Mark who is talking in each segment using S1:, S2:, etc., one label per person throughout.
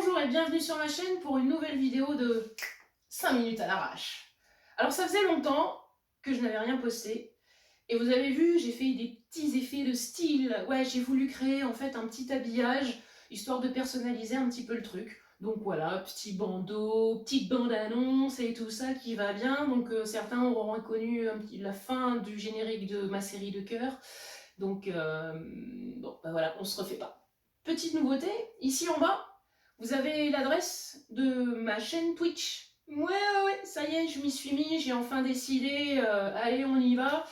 S1: Bonjour et bienvenue sur ma chaîne pour une nouvelle vidéo de 5 minutes à l'arrache. Alors ça faisait longtemps que je n'avais rien posté et vous avez vu, j'ai fait des petits effets de style. Ouais, j'ai voulu créer en fait un petit habillage histoire de personnaliser un petit peu le truc. Donc voilà, petit bandeau, petite bande-annonce et tout ça qui va bien. Donc certains auront reconnu la fin du générique de ma série de cœurs. Donc bon, bah voilà, on se refait pas. Petite nouveauté, ici en bas, vous avez l'adresse de ma chaîne Twitch. Ouais, ça y est, je m'y suis mis, j'ai enfin décidé, allez, on y va.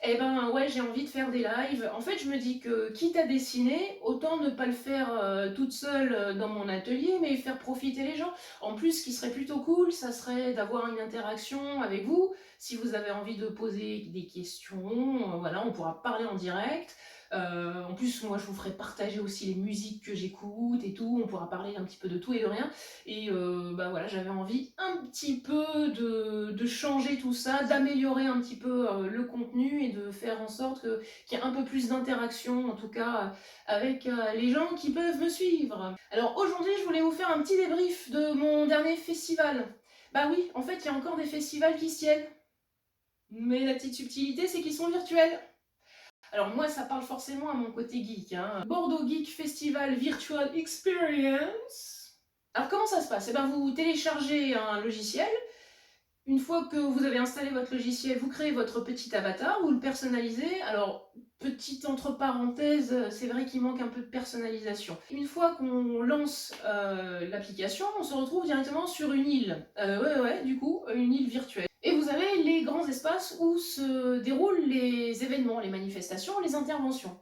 S1: Eh ben ouais, j'ai envie de faire des lives. En fait, je me dis que quitte à dessiner, autant ne pas le faire toute seule dans mon atelier, mais faire profiter les gens. En plus, ce qui serait plutôt cool, ça serait d'avoir une interaction avec vous. Si vous avez envie de poser des questions, voilà, on pourra parler en direct. En plus, moi, je vous ferai partager aussi les musiques que j'écoute et tout. On pourra parler un petit peu de tout et de rien. Et bah voilà, j'avais envie un petit peu de changer tout ça, d'améliorer un petit peu le contenu et de faire en sorte qu'il y ait un peu plus d'interaction, en tout cas avec les gens qui peuvent me suivre. Alors aujourd'hui, je voulais vous faire un petit débrief de mon dernier festival. Bah oui, en fait, il y a encore des festivals qui se tiennent. Mais la petite subtilité, c'est qu'ils sont virtuels. Alors moi, ça parle forcément à mon côté geek. Bordeaux Geek Festival Virtual Experience. Alors comment ça se passe? Eh ben, vous téléchargez un logiciel. Une fois que vous avez installé votre logiciel, vous créez votre petit avatar, vous le personnalisez. Alors, petite entre parenthèses, c'est vrai qu'il manque un peu de personnalisation. Une fois qu'on lance l'application, on se retrouve directement sur une île. Du coup, une île virtuelle. Et vous avez les grands espaces où se déroulent les événements, les manifestations, les interventions.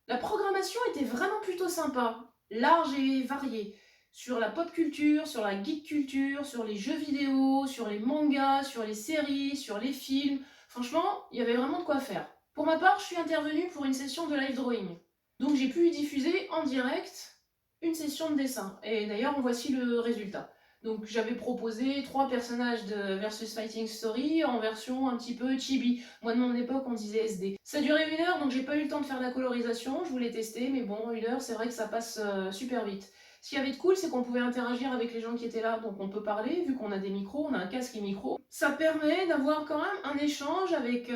S1: La programmation était vraiment plutôt sympa, large et variée. Sur la pop culture, sur la geek culture, sur les jeux vidéo, sur les mangas, sur les séries, sur les films. Franchement, il y avait vraiment de quoi faire. Pour ma part, je suis intervenue pour une session de live drawing. Donc j'ai pu y diffuser en direct une session de dessin. Et d'ailleurs, en voici le résultat. Donc j'avais proposé 3 personnages de Versus Fighting Story en version un petit peu chibi. Moi de mon époque on disait SD. Ça durait 1 heure donc j'ai pas eu le temps de faire la colorisation, je voulais tester mais bon 1 heure c'est vrai que ça passe super vite. Ce qu'il y avait de cool c'est qu'on pouvait interagir avec les gens qui étaient là, donc on peut parler vu qu'on a des micros, on a un casque et micro. Ça permet d'avoir quand même un échange avec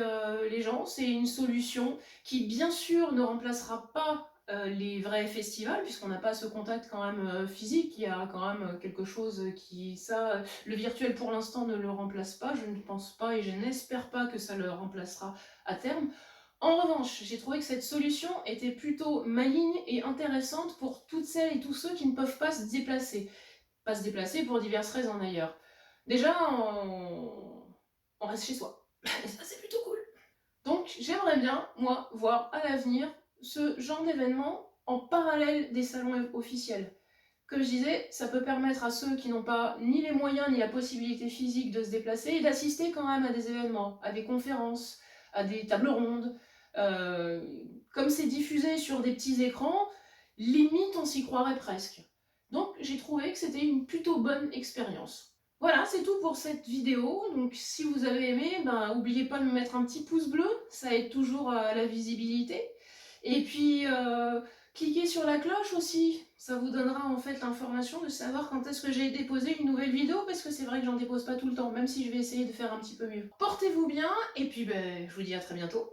S1: les gens, c'est une solution qui bien sûr ne remplacera pas les vrais festivals, puisqu'on n'a pas ce contact quand même physique, il y a quand même quelque chose qui, ça, le virtuel pour l'instant ne le remplace pas, je ne pense pas et je n'espère pas que ça le remplacera à terme. En revanche, j'ai trouvé que cette solution était plutôt maligne et intéressante pour toutes celles et tous ceux qui ne peuvent pas se déplacer. Pas se déplacer pour diverses raisons d'ailleurs. Déjà, on reste chez soi. Et ça, c'est plutôt cool. Donc, j'aimerais bien, moi, voir à l'avenir ce genre d'événement en parallèle des salons officiels. Comme je disais, ça peut permettre à ceux qui n'ont pas ni les moyens ni la possibilité physique de se déplacer et d'assister quand même à des événements, à des conférences, à des tables rondes. Comme c'est diffusé sur des petits écrans, limite on s'y croirait presque. Donc j'ai trouvé que c'était une plutôt bonne expérience. Voilà, c'est tout pour cette vidéo. Donc si vous avez aimé, ben, n'oubliez pas de me mettre un petit pouce bleu, ça aide toujours à la visibilité. Et puis cliquez sur la cloche aussi, ça vous donnera en fait l'information de savoir quand est-ce que j'ai déposé une nouvelle vidéo, parce que c'est vrai que j'en dépose pas tout le temps, même si je vais essayer de faire un petit peu mieux. Portez-vous bien, et puis ben, je vous dis à très bientôt.